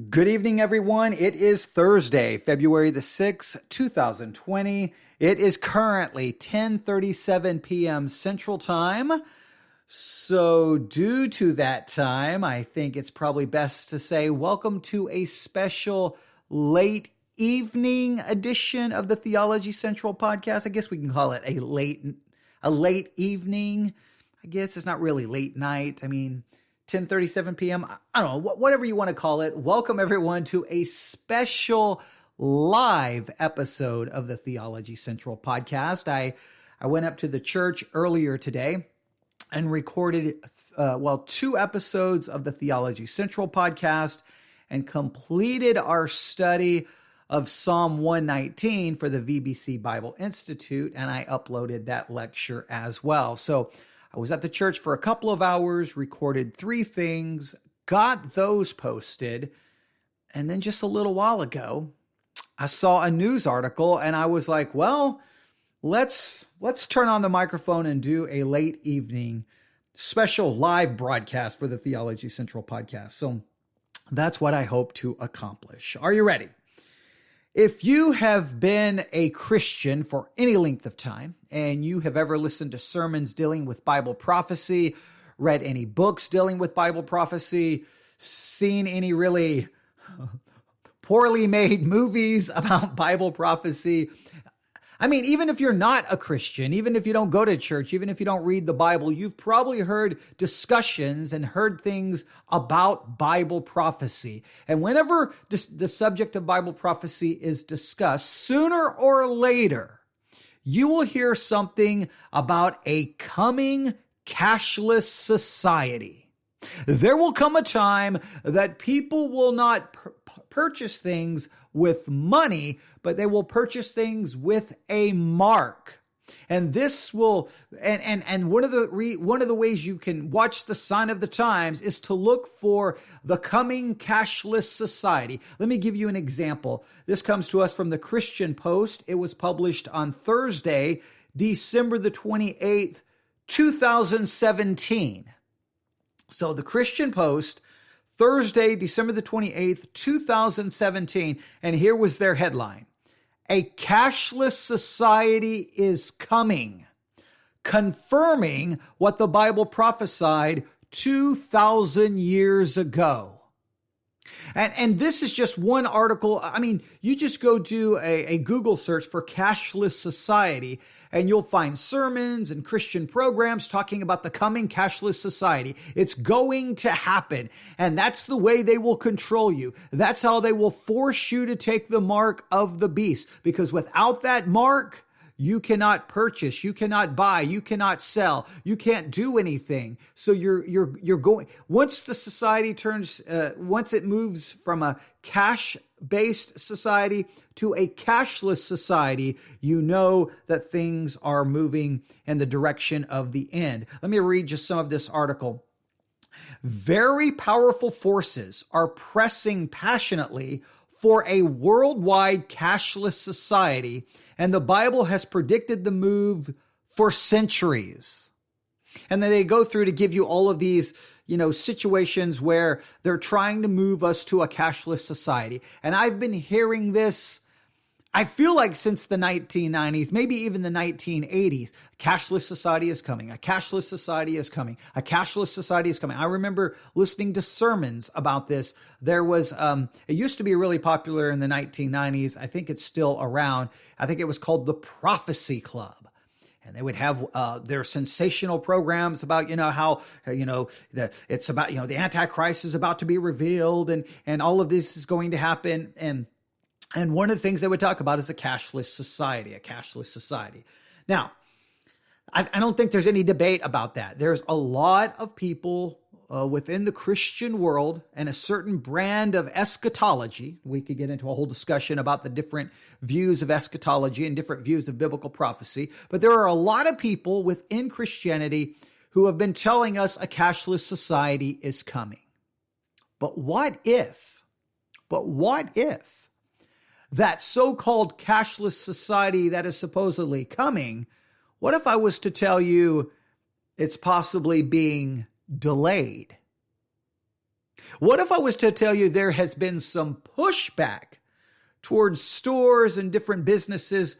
Good evening, everyone. It is Thursday, February the 6th, 2020. It is currently 10:37 p.m. Central Time. So due to that time, I think it's probably best to say welcome to a special late evening edition of the Theology Central podcast. I guess we can call it a late evening. I guess it's not really late night. 10:37 p.m. I don't know, whatever you want to call it. Welcome everyone to a special live episode of the Theology Central podcast. I went up to the church earlier today and recorded, two episodes of the Theology Central podcast and completed our study of Psalm 119 for the VBC Bible Institute, and I uploaded that lecture as well. So I was at the church for a couple of hours, recorded 3 things, got those posted, and then just a little while ago, I saw a news article and I was like, well, let's turn on the microphone and do a late evening special live broadcast for the Theology Central podcast. So that's what I hope to accomplish. Are you ready? If you have been a Christian for any length of time and you have ever listened to sermons dealing with Bible prophecy, read any books dealing with Bible prophecy, seen any really poorly made movies about Bible prophecy, even if you're not a Christian, even if you don't go to church, even if you don't read the Bible, you've probably heard discussions and heard things about Bible prophecy. And whenever the subject of Bible prophecy is discussed, sooner or later, you will hear something about a coming cashless society. There will come a time that people will not purchase things with money, but they will purchase things with a mark. And this will, and one of the ways you can watch the sign of the times is to look for the coming cashless society. Let me give you an example. This comes to us from the Christian Post. It was published on Thursday, December the 28th, 2017. So the Christian Post, Thursday, December the 28th, 2017, and here was their headline. A cashless society is coming, confirming what the Bible prophesied 2,000 years ago. And this is just one article. You just go do a Google search for cashless society, and you'll find sermons and Christian programs talking about the coming cashless society. It's going to happen. And that's the way they will control you. That's how they will force you to take the mark of the beast. Because without that mark, you cannot purchase, you cannot buy, you cannot sell, you can't do anything. So you're going, once the society once it moves from a cash-based society to a cashless society, you know that things are moving in the direction of the end. Let me read just some of this article. Very powerful forces are pressing passionately for a worldwide cashless society, and the Bible has predicted the move for centuries. And then they go through to give you all of these, situations where they're trying to move us to a cashless society. And I've been hearing this, I feel like since the 1990s, maybe even the 1980s. A cashless society is coming. A cashless society is coming. A cashless society is coming. I remember listening to sermons about this. There was, it used to be really popular in the 1990s. I think it's still around. I think it was called the Prophecy Club. And they would have their sensational programs about, how, it's about, the Antichrist is about to be revealed and all of this is going to happen. And one of the things they would talk about is a cashless society. Now, I don't think there's any debate about that. There's a lot of people within the Christian world and a certain brand of eschatology. We could get into a whole discussion about the different views of eschatology and different views of biblical prophecy. But there are a lot of people within Christianity who have been telling us a cashless society is coming. But what if that so-called cashless society that is supposedly coming, what if I was to tell you it's possibly being delayed? What if I was to tell you there has been some pushback towards stores and different businesses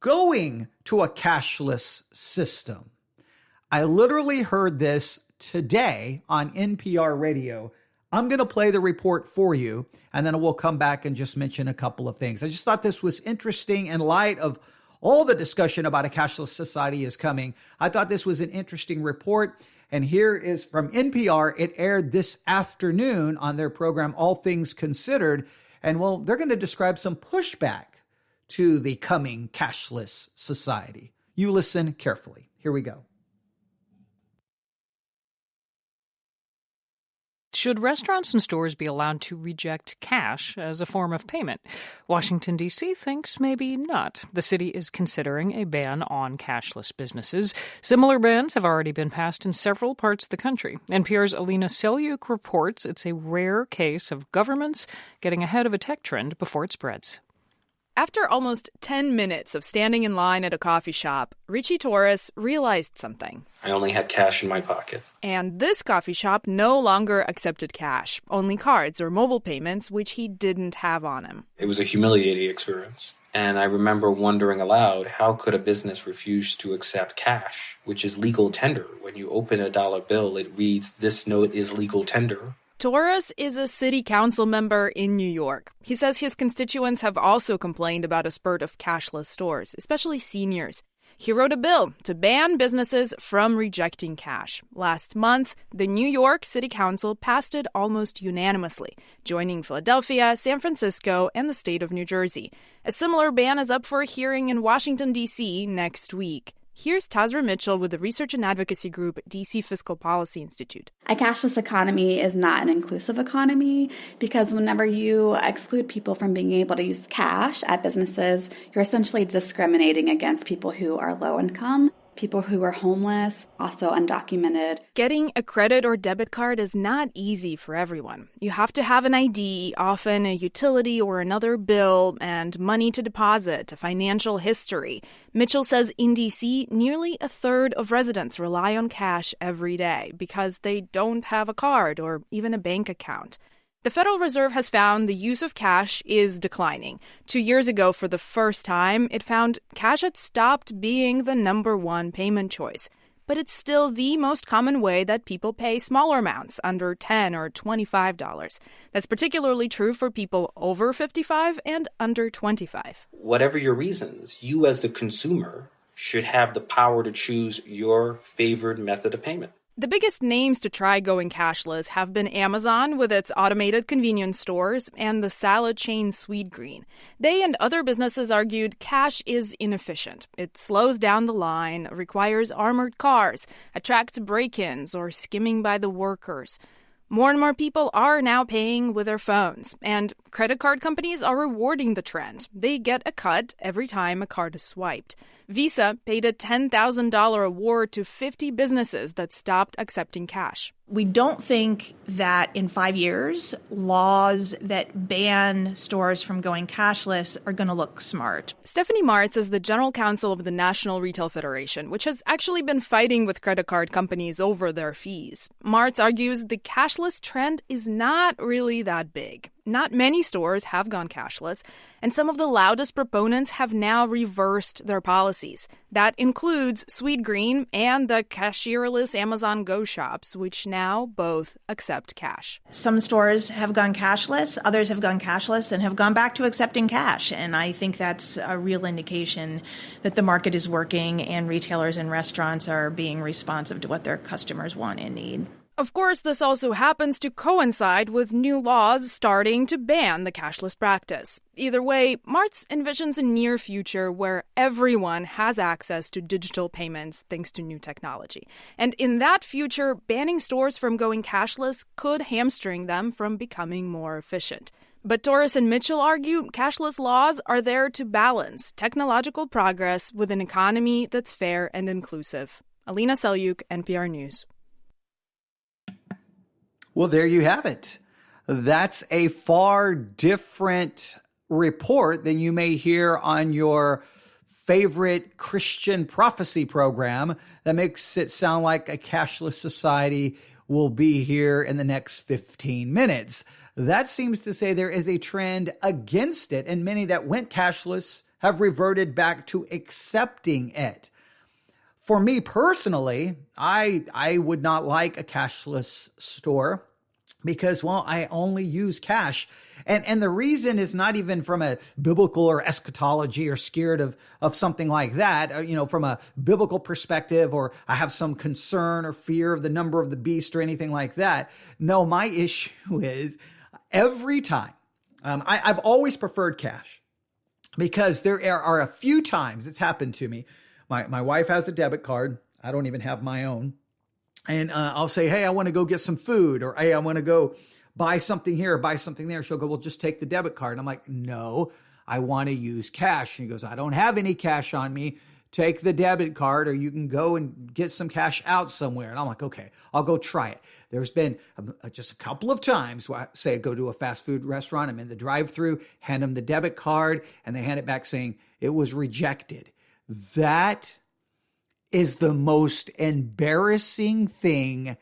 going to a cashless system? I literally heard this today on NPR radio. I'm going to play the report for you, and then we'll come back and just mention a couple of things. I just thought this was interesting in light of all the discussion about a cashless society is coming. I thought this was an interesting report. And here is from NPR. It aired this afternoon on their program, All Things Considered. And well, they're going to describe some pushback to the coming cashless society. You listen carefully. Here we go. Should restaurants and stores be allowed to reject cash as a form of payment? Washington, D.C. thinks maybe not. The city is considering a ban on cashless businesses. Similar bans have already been passed in several parts of the country. NPR's Alina Selyuk reports it's a rare case of governments getting ahead of a tech trend before it spreads. After almost 10 minutes of standing in line at a coffee shop, Richie Torres realized something. I only had cash in my pocket. And this coffee shop no longer accepted cash, only cards or mobile payments, which he didn't have on him. It was a humiliating experience. And I remember wondering aloud, how could a business refuse to accept cash, which is legal tender? When you open a dollar bill, it reads, "This note is legal tender." Torres is a city council member in New York. He says his constituents have also complained about a spurt of cashless stores, especially seniors. He wrote a bill to ban businesses from rejecting cash. Last month, the New York City Council passed it almost unanimously, joining Philadelphia, San Francisco, and the state of New Jersey. A similar ban is up for a hearing in Washington, D.C. next week. Here's Tazra Mitchell with the research and advocacy group DC Fiscal Policy Institute. A cashless economy is not an inclusive economy because whenever you exclude people from being able to use cash at businesses, you're essentially discriminating against people who are low income, people who are homeless, also undocumented. Getting a credit or debit card is not easy for everyone. You have to have an ID, often a utility or another bill, and money to deposit, a financial history. Mitchell says in D.C., nearly a third of residents rely on cash every day because they don't have a card or even a bank account. The Federal Reserve has found the use of cash is declining. 2 years ago, for the first time, it found cash had stopped being the number one payment choice. But it's still the most common way that people pay smaller amounts, under $10 or $25. That's particularly true for people over 55 and under 25. Whatever your reasons, you as the consumer should have the power to choose your favored method of payment. The biggest names to try going cashless have been Amazon with its automated convenience stores and the salad chain Sweetgreen. They and other businesses argued cash is inefficient. It slows down the line, requires armored cars, attracts break-ins, or skimming by the workers. More and more people are now paying with their phones, and credit card companies are rewarding the trend. They get a cut every time a card is swiped. Visa paid a $10,000 award to 50 businesses that stopped accepting cash. We don't think that in 5 years, laws that ban stores from going cashless are going to look smart. Stephanie Martz is the general counsel of the National Retail Federation, which has actually been fighting with credit card companies over their fees. Martz argues the cashless trend is not really that big. Not many stores have gone cashless, and some of the loudest proponents have now reversed their policies. That includes Sweetgreen and the cashierless Amazon Go shops, which now both accept cash. Some stores have gone cashless, others have gone cashless and have gone back to accepting cash. And I think that's a real indication that the market is working and retailers and restaurants are being responsive to what their customers want and need. Of course, this also happens to coincide with new laws starting to ban the cashless practice. Either way, Martz envisions a near future where everyone has access to digital payments thanks to new technology. And in that future, banning stores from going cashless could hamstring them from becoming more efficient. But Torres and Mitchell argue cashless laws are there to balance technological progress with an economy that's fair and inclusive. Alina Selyuk, NPR News. Well, there you have it. That's a far different report than you may hear on your favorite Christian prophecy program that makes it sound like a cashless society will be here in the next 15 minutes. That seems to say there is a trend against it, and many that went cashless have reverted back to accepting it. For me personally, I would not like a cashless store because, well, I only use cash. And the reason is not even from a biblical or eschatology or scared of something like that, from a biblical perspective, or I have some concern or fear of the number of the beast or anything like that. No, my issue is every time, I've always preferred cash because there are a few times it's happened to me. My wife has a debit card. I don't even have my own. And I'll say, hey, I want to go get some food, or hey, I want to go buy something here, or buy something there. She'll go, well, just take the debit card. And I'm like, no, I want to use cash. And he goes, I don't have any cash on me. Take the debit card, or you can go and get some cash out somewhere. And I'm like, okay, I'll go try it. There's been just a couple of times where I say I go to a fast food restaurant. I'm in the drive-thru, hand them the debit card, and they hand it back saying it was rejected. That is the most embarrassing thing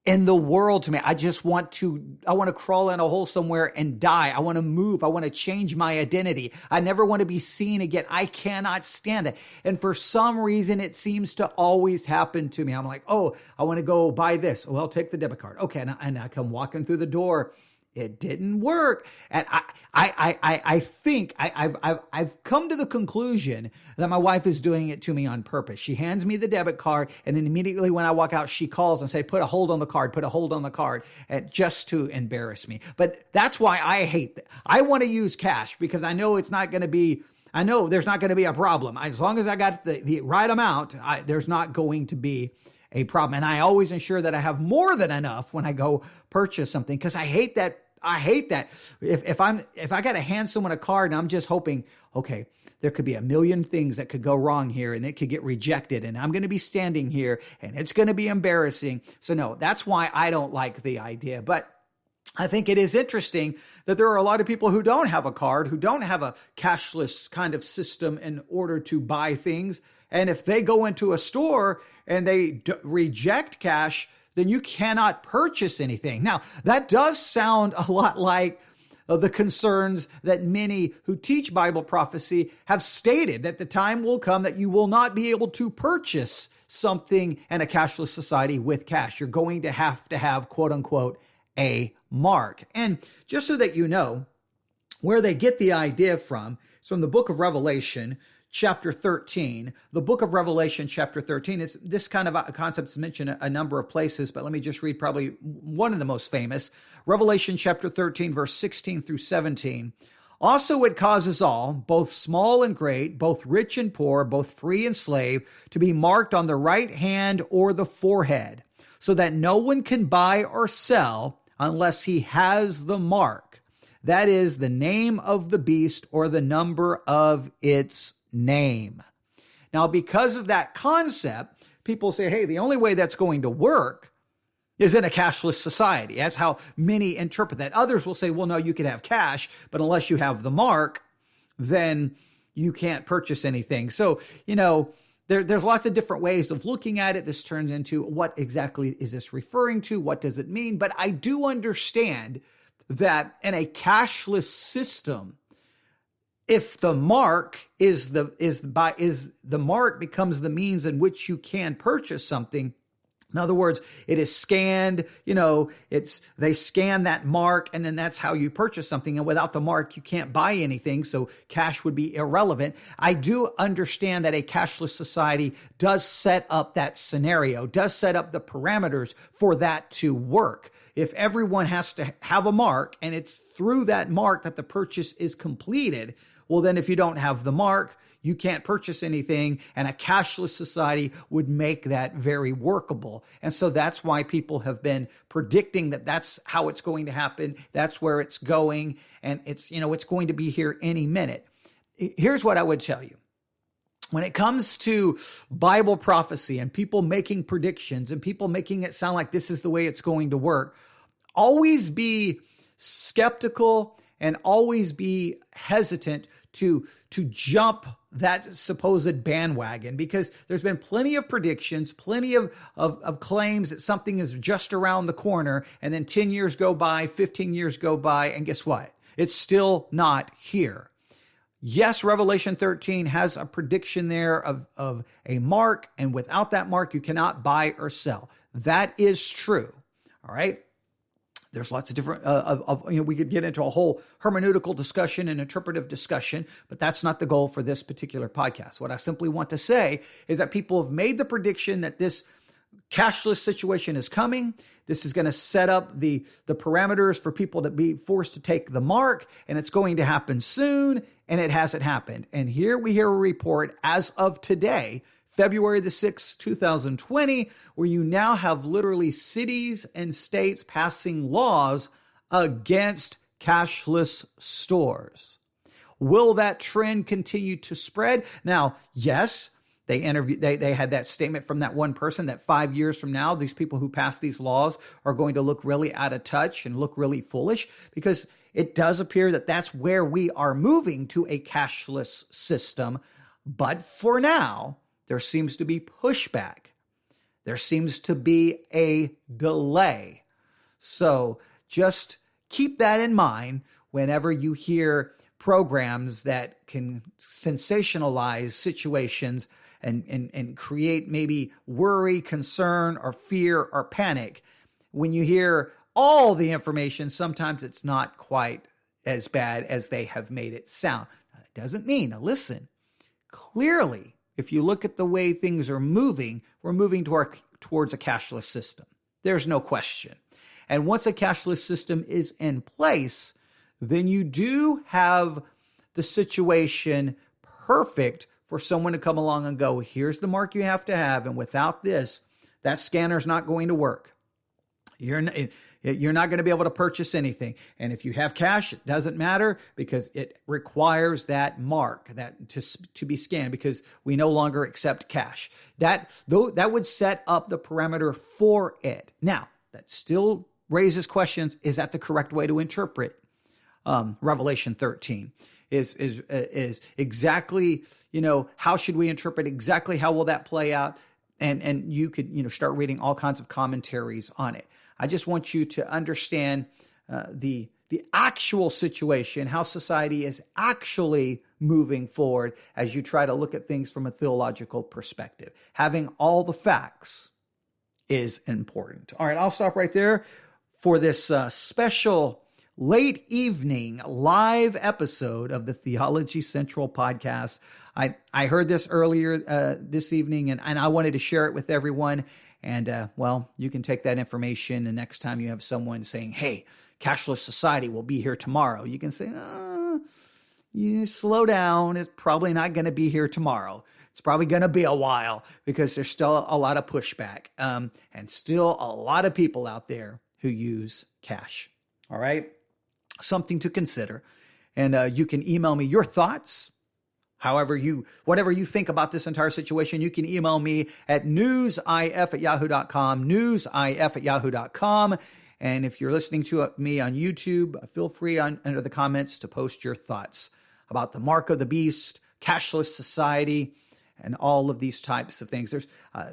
in the world to me. I want to crawl in a hole somewhere and die. I want to move. I want to change my identity. I never want to be seen again. I cannot stand it. And for some reason, it seems to always happen to me. I'm like, oh, I want to go buy this. Well, I'll take the debit card. Okay. And I come walking through the door. It didn't work. And I think I've come to the conclusion that my wife is doing it to me on purpose. She hands me the debit card, and then immediately when I walk out, she calls and say, put a hold on the card, and just to embarrass me. But that's why I hate that. I want to use cash because I know there's not going to be a problem. As long as I got the right amount, there's not going to be a problem. And I always ensure that I have more than enough when I go purchase something, because I hate that. If I got to hand someone a card and I'm just hoping, okay, there could be a million things that could go wrong here and it could get rejected, and I'm going to be standing here and it's going to be embarrassing. So no, that's why I don't like the idea. But I think it is interesting that there are a lot of people who don't have a card, who don't have a cashless kind of system in order to buy things. And if they go into a store and they reject cash, then you cannot purchase anything. Now, that does sound a lot like the concerns that many who teach Bible prophecy have stated, that the time will come that you will not be able to purchase something in a cashless society with cash. You're going to have, quote unquote, a mark. And just so that you know where they get the idea from, it's from the book of Revelation, chapter 13. The book of Revelation, chapter 13, is this kind of a concept is mentioned a number of places, but let me just read probably one of the most famous. Revelation chapter 13, verse 16 through 17. Also it causes all, both small and great, both rich and poor, both free and slave, to be marked on the right hand or the forehead, so that no one can buy or sell unless he has the mark. That is the name of the beast or the number of its name. Now, because of that concept, people say, hey, the only way that's going to work is in a cashless society. That's how many interpret that. Others will say, well, no, you can have cash, but unless you have the mark, then you can't purchase anything. So, there's lots of different ways of looking at it. This turns into what exactly is this referring to? What does it mean? But I do understand that in a cashless system, if the mark the mark becomes the means in which you can purchase something. In other words, it is scanned, they scan that mark, and then that's how you purchase something. And without the mark, you can't buy anything. So cash would be irrelevant. I do understand that a cashless society does set up that scenario, does set up the parameters for that to work. If everyone has to have a mark and it's through that mark that the purchase is completed, well, then if you don't have the mark, you can't purchase anything, and a cashless society would make that very workable. And so that's why people have been predicting that that's how it's going to happen. That's where it's going. And it's going to be here any minute. Here's what I would tell you. When it comes to Bible prophecy and people making predictions and people making it sound like this is the way it's going to work, always be skeptical and always be hesitant to jump that supposed bandwagon, because there's been plenty of predictions, plenty of claims that something is just around the corner, and then 10 years go by, 15 years go by, and guess what? It's still not here. Yes, Revelation 13 has a prediction there of a mark, and without that mark, you cannot buy or sell. That is true. All right. There's lots of different, we could get into a whole hermeneutical discussion and interpretive discussion, but that's not the goal for this particular podcast. What I simply want to say is that people have made the prediction that this cashless situation is coming. This is going to set up the parameters for people to be forced to take the mark, and it's going to happen soon, and it hasn't happened. And here we hear a report as of today, February the 6th, 2020, where you now have literally cities and states passing laws against cashless stores. Will that trend continue to spread? Now, yes, they had that statement from that one person that 5 years from now, these people who pass these laws are going to look really out of touch and look really foolish, because it does appear that that's where we are moving, to a cashless system. But for now, there seems to be pushback. There seems to be a delay. So just keep that in mind whenever you hear programs that can sensationalize situations and create maybe worry, concern, or fear, or panic. When you hear all the information, sometimes it's not quite as bad as they have made it sound. Now, that doesn't mean, now listen, clearly, if you look at the way things are moving, we're moving towards a cashless system. There's no question. And once a cashless system is in place, then you do have the situation perfect for someone to come along and go, here's the mark you have to have, and without this, that scanner's not going to work. You're not going to be able to purchase anything. And if you have cash, it doesn't matter, because it requires that mark that to be scanned, because we no longer accept cash. That would set up the parameter for it. Now, that still raises questions. Is that the correct way to interpret Revelation 13? Is exactly, how should we interpret exactly how will that play out? And you could, start reading all kinds of commentaries on it. I just want you to understand the actual situation, how society is actually moving forward as you try to look at things from a theological perspective. Having all the facts is important. All right, I'll stop right there for this special late evening live episode of the Theology Central podcast. I heard this earlier this evening, and I wanted to share it with everyone. And, you can take that information, and next time you have someone saying, hey, cashless society will be here tomorrow, you can say, you slow down. It's probably not going to be here tomorrow. It's probably going to be a while, because there's still a lot of pushback and still a lot of people out there who use cash. All right. Something to consider. And you can email me your thoughts. Whatever you think about this entire situation, you can email me at newsif@yahoo.com, newsif@yahoo.com. And if you're listening to me on YouTube, feel free under the comments to post your thoughts about the mark of the beast, cashless society, and all of these types of things. There's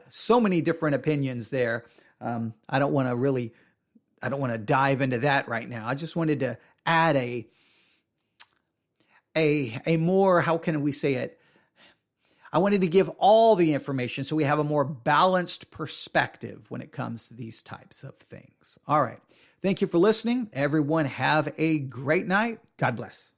so many different opinions there. I don't want to dive into that right now. I just wanted to add a more, how can we say it? I wanted to give all the information so we have a more balanced perspective when it comes to these types of things. All right. Thank you for listening. Everyone have a great night. God bless.